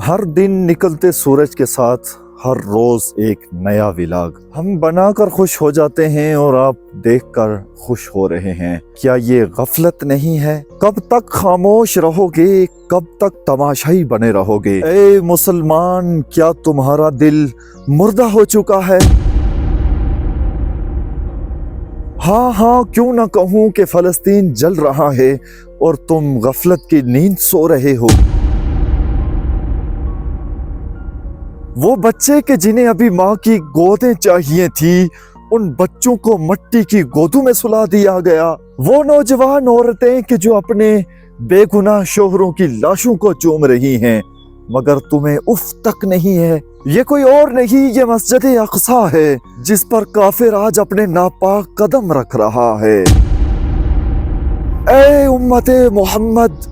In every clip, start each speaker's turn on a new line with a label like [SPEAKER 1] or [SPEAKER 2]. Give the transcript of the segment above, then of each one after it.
[SPEAKER 1] ہر دن نکلتے سورج کے ساتھ ہر روز ایک نیا ولاگ ہم بنا کر خوش ہو جاتے ہیں اور آپ دیکھ کر خوش ہو رہے ہیں۔ کیا یہ غفلت نہیں ہے؟ کب تک خاموش رہو گے؟ کب تک تماشائی بنے رہو گے؟ اے مسلمان، کیا تمہارا دل مردہ ہو چکا ہے؟ ہاں کیوں نہ کہوں کہ فلسطین جل رہا ہے اور تم غفلت کی نیند سو رہے ہو۔ وہ بچے کہ جنہیں ابھی ماں کی گودیں چاہیے تھی، ان بچوں کو مٹی کی گودوں میں سلا دیا گیا۔ وہ نوجوان عورتیں کہ جو اپنے بے گناہ شوہروں کی لاشوں کو چوم رہی ہیں، مگر تمہیں اف تک نہیں ہے۔ یہ کوئی اور نہیں، یہ مسجد اقصی ہے جس پر کافر آج اپنے ناپاک قدم رکھ رہا ہے۔ اے امت محمد،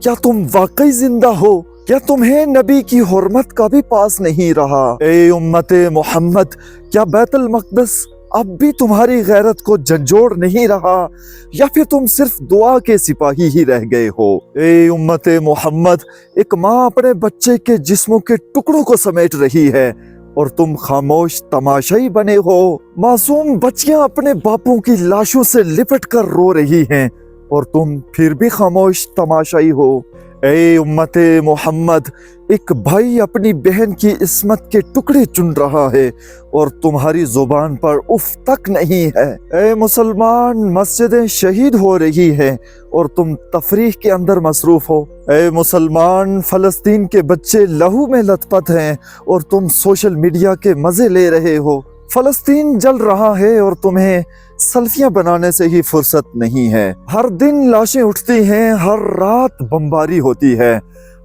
[SPEAKER 1] کیا تم واقعی زندہ ہو؟ کیا تمہیں نبی کی حرمت کا بھی پاس نہیں رہا؟ اے امت محمد، کیا بیت المقدس اب بھی تمہاری غیرت کو جھنجھوڑ نہیں رہا، یا پھر تم صرف دعا کے سپاہی ہی رہ گئے ہو؟ اے امت محمد، ایک ماں اپنے بچے کے جسموں کے ٹکڑوں کو سمیٹ رہی ہے اور تم خاموش تماشائی بنے ہو۔ معصوم بچیاں اپنے باپوں کی لاشوں سے لپٹ کر رو رہی ہیں اور تم پھر بھی خاموش تماشائی ہو۔ اے امت محمد، ایک بھائی اپنی بہن کی عصمت کے ٹکڑے چن رہا ہے اور تمہاری زبان پر اف تک نہیں ہے۔ اے مسلمان، مسجدیں شہید ہو رہی ہیں اور تم تفریح کے اندر مصروف ہو۔ اے مسلمان، فلسطین کے بچے لہو میں لت پت ہیں اور تم سوشل میڈیا کے مزے لے رہے ہو۔ فلسطین جل رہا ہے اور تمہیں سیلفیاں بنانے سے ہی فرصت نہیں ہے۔ ہر دن لاشیں اٹھتی ہیں، ہر رات بمباری ہوتی ہے،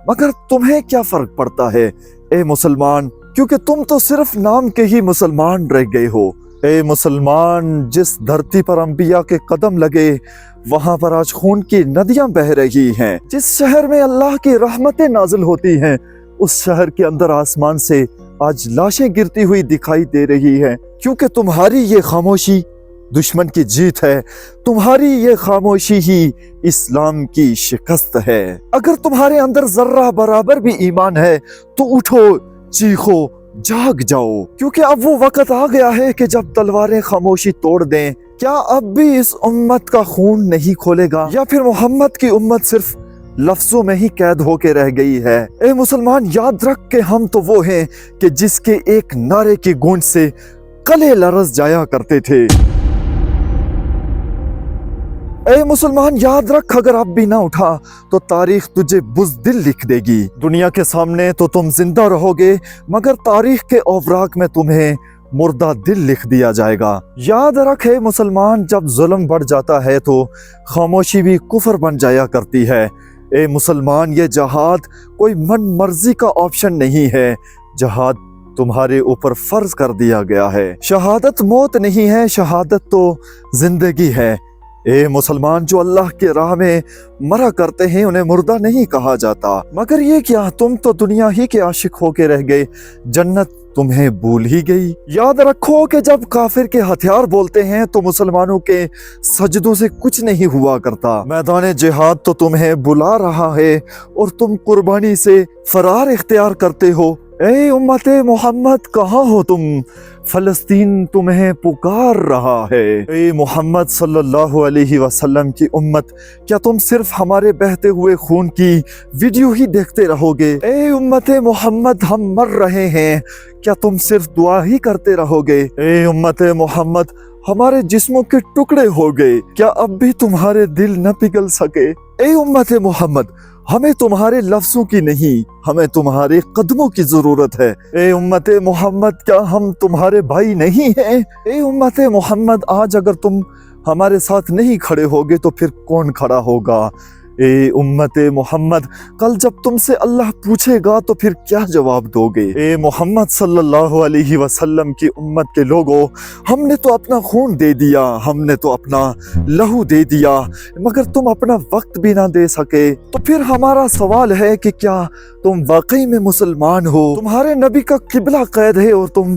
[SPEAKER 1] مگر تمہیں کیا فرق پڑتا ہے اے مسلمان؟ کیونکہ تم تو صرف نام کے ہی مسلمان رہ گئے ہو۔ اے مسلمان، جس دھرتی پر انبیاء کے قدم لگے وہاں پر آج خون کی ندیاں بہہ رہی ہیں۔ جس شہر میں اللہ کی رحمتیں نازل ہوتی ہیں، اس شہر کے اندر آسمان سے آج لاشیں گرتی ہوئی دکھائی دے رہی ہیں، کیونکہ تمہاری یہ خاموشی دشمن کی جیت ہے، تمہاری یہ خاموشی ہی اسلام کی شکست ہے۔ اگر تمہارے اندر ذرہ برابر بھی ایمان ہے تو اٹھو، چیخو، جاگ جاؤ، کیونکہ اب وہ وقت آ گیا ہے کہ جب تلواریں خاموشی توڑ دیں۔ کیا اب بھی اس امت کا خون نہیں کھولے گا، یا پھر محمد کی امت صرف لفظوں میں ہی قید ہو کے رہ گئی ہے؟ اے مسلمان، یاد رکھ کہ ہم تو وہ ہیں کہ جس کے ایک نعرے کی گونج سے قلعے لرز جایا کرتے تھے۔ اے مسلمان، یاد رکھ، اگر اب بھی نہ اٹھا تو تاریخ تجھے بزدل لکھ دے گی۔ دنیا کے سامنے تو تم زندہ رہو گے، مگر تاریخ کے اوراق میں تمہیں مردہ دل لکھ دیا جائے گا۔ یاد رکھ اے مسلمان، جب ظلم بڑھ جاتا ہے تو خاموشی بھی کفر بن جایا کرتی ہے۔ اے مسلمان، یہ جہاد کوئی من مرضی کا آپشن نہیں ہے، جہاد تمہارے اوپر فرض کر دیا گیا ہے۔ شہادت موت نہیں ہے، شہادت تو زندگی ہے۔ اے مسلمان، جو اللہ کے راہ میں مرا کرتے ہیں انہیں مردہ نہیں کہا جاتا۔ مگر یہ کیا، تم تو دنیا ہی کے عاشق ہو کے رہ گئے، جنت تمہیں بھول ہی گئی۔ یاد رکھو کہ جب کافر کے ہتھیار بولتے ہیں تو مسلمانوں کے سجدوں سے کچھ نہیں ہوا کرتا۔ میدان جہاد تو تمہیں بلا رہا ہے اور تم قربانی سے فرار اختیار کرتے ہو۔ اے امت محمد، کہاں ہو تم؟ فلسطین تمہیں پکار رہا ہے۔ اے محمد صلی اللہ علیہ وسلم کی امت، کیا تم صرف ہمارے بہتے ہوئے خون کی ویڈیو ہی دیکھتے رہو گے؟ اے امت محمد، ہم مر رہے ہیں، کیا تم صرف دعا ہی کرتے رہو گے؟ اے امت محمد، ہمارے جسموں کے ٹکڑے ہو گئے، کیا اب بھی تمہارے دل نہ پگھل سکے؟ اے امت محمد، ہمیں تمہارے لفظوں کی نہیں، ہمیں تمہارے قدموں کی ضرورت ہے۔ اے امت محمد، کیا ہم تمہارے بھائی نہیں ہیں؟ اے امت محمد، آج اگر تم ہمارے ساتھ نہیں کھڑے ہوگے تو پھر کون کھڑا ہوگا؟ اے امت محمد، کل جب تم سے اللہ پوچھے گا تو پھر کیا جواب دو گے؟ اے محمد صلی اللہ علیہ وسلم کی امت کے لوگوں، ہم نے تو اپنا خون دے دیا، ہم نے تو اپنا لہو دے دیا، مگر تم اپنا وقت بھی نہ دے سکے۔ تو پھر ہمارا سوال ہے کہ کیا تم واقعی میں مسلمان ہو؟ تمہارے نبی کا قبلہ قید ہے اور تم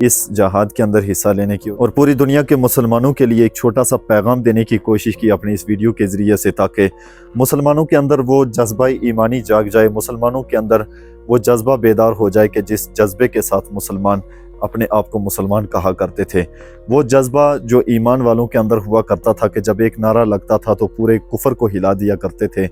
[SPEAKER 1] اس جہاد کے اندر حصہ لینے کی اور پوری دنیا کے مسلمانوں کے لیے ایک چھوٹا سا پیغام دینے کی کوشش کی اپنی اس ویڈیو کے ذریعے سے، تاکہ مسلمانوں کے اندر وہ جذبہ ایمانی جاگ جائے، مسلمانوں کے اندر وہ جذبہ بیدار ہو جائے کہ جس جذبے کے ساتھ مسلمان اپنے آپ کو مسلمان کہا کرتے تھے، وہ جذبہ جو ایمان والوں کے اندر ہوا کرتا تھا کہ جب ایک نعرہ لگتا تھا تو پورے کفر کو ہلا دیا کرتے تھے،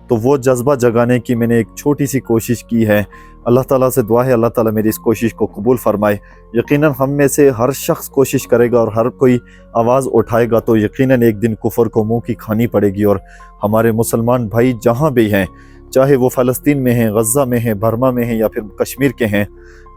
[SPEAKER 1] تو وہ جذبہ جگانے کی میں نے ایک چھوٹی سی کوشش کی ہے۔ اللہ تعالیٰ سے دعا ہے اللہ تعالیٰ میری اس کوشش کو قبول فرمائے۔ یقیناً ہم میں سے ہر شخص کوشش کرے گا اور ہر کوئی آواز اٹھائے گا تو یقیناً ایک دن کفر کو منہ کی کھانی پڑے گی، اور ہمارے مسلمان بھائی جہاں بھی ہیں، چاہے وہ فلسطین میں ہیں، غزہ میں ہیں، برما میں ہیں یا پھر کشمیر کے ہیں،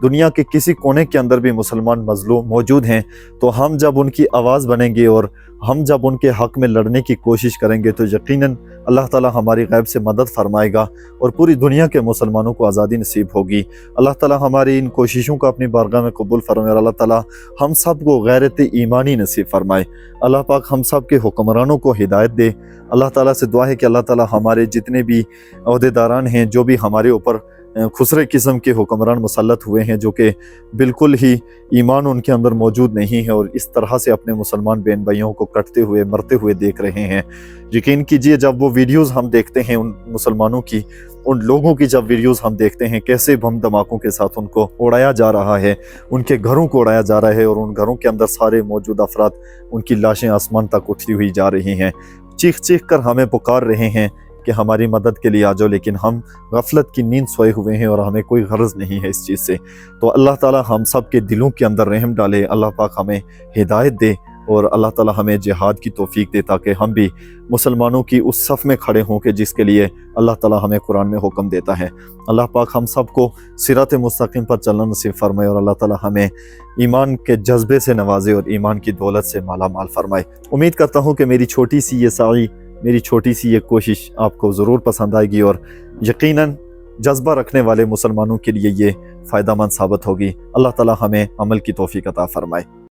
[SPEAKER 1] دنیا کے کسی کونے کے اندر بھی مسلمان مظلوم موجود ہیں، تو ہم جب ان کی آواز بنیں گے اور ہم جب ان کے حق میں لڑنے کی کوشش کریں گے تو یقیناً اللہ تعالیٰ ہماری غیب سے مدد فرمائے گا اور پوری دنیا کے مسلمانوں کو آزادی نصیب ہوگی۔ اللہ تعالیٰ ہماری ان کوششوں کو اپنی بارگاہ میں قبول فرمائے اور اللہ تعالیٰ ہم سب کو غیرت ایمانی نصیب فرمائے۔ اللہ پاک ہم سب کے حکمرانوں کو ہدایت دے۔ اللہ تعالیٰ سے دعا ہے کہ اللہ تعالیٰ ہمارے جتنے بھی عہدیداران ہیں، جو بھی ہمارے اوپر خسرے قسم کے حکمران مسلط ہوئے ہیں، جو کہ بالکل ہی ایمان ان کے اندر موجود نہیں ہے اور اس طرح سے اپنے مسلمان بہن بھائیوں کو کٹتے ہوئے مرتے ہوئے دیکھ رہے ہیں، یقین کیجئے جب وہ ویڈیوز ہم دیکھتے ہیں ان مسلمانوں کی، ان لوگوں کی جب ویڈیوز ہم دیکھتے ہیں کیسے بم دھماکوں کے ساتھ ان کو اڑایا جا رہا ہے، ان کے گھروں کو اڑایا جا رہا ہے اور ان گھروں کے اندر سارے موجود افراد، ان کی لاشیں آسمان تک اٹھتی ہوئی جا رہی ہیں، چیخ چیخ کر ہمیں پکار رہے ہیں کہ ہماری مدد کے لیے آ جاؤ، لیکن ہم غفلت کی نیند سوئے ہوئے ہیں اور ہمیں کوئی غرض نہیں ہے اس چیز سے۔ تو اللہ تعالیٰ ہم سب کے دلوں کے اندر رحم ڈالے، اللہ پاک ہمیں ہدایت دے اور اللہ تعالیٰ ہمیں جہاد کی توفیق دے تاکہ ہم بھی مسلمانوں کی اس صف میں کھڑے ہوں کہ جس کے لیے اللہ تعالیٰ ہمیں قرآن میں حکم دیتا ہے۔ اللہ پاک ہم سب کو صراط مستقیم پر چلنا نصیب فرمائے اور اللہ تعالیٰ ہمیں ایمان کے جذبے سے نوازے اور ایمان کی دولت سے مالا مال فرمائے۔ امید کرتا ہوں کہ میری چھوٹی سی یہ سعی، میری چھوٹی سی یہ کوشش آپ کو ضرور پسند آئے گی اور یقیناً جذبہ رکھنے والے مسلمانوں کے لیے یہ فائدہ مند ثابت ہوگی۔ اللہ تعالیٰ ہمیں عمل کی توفیق عطا فرمائے۔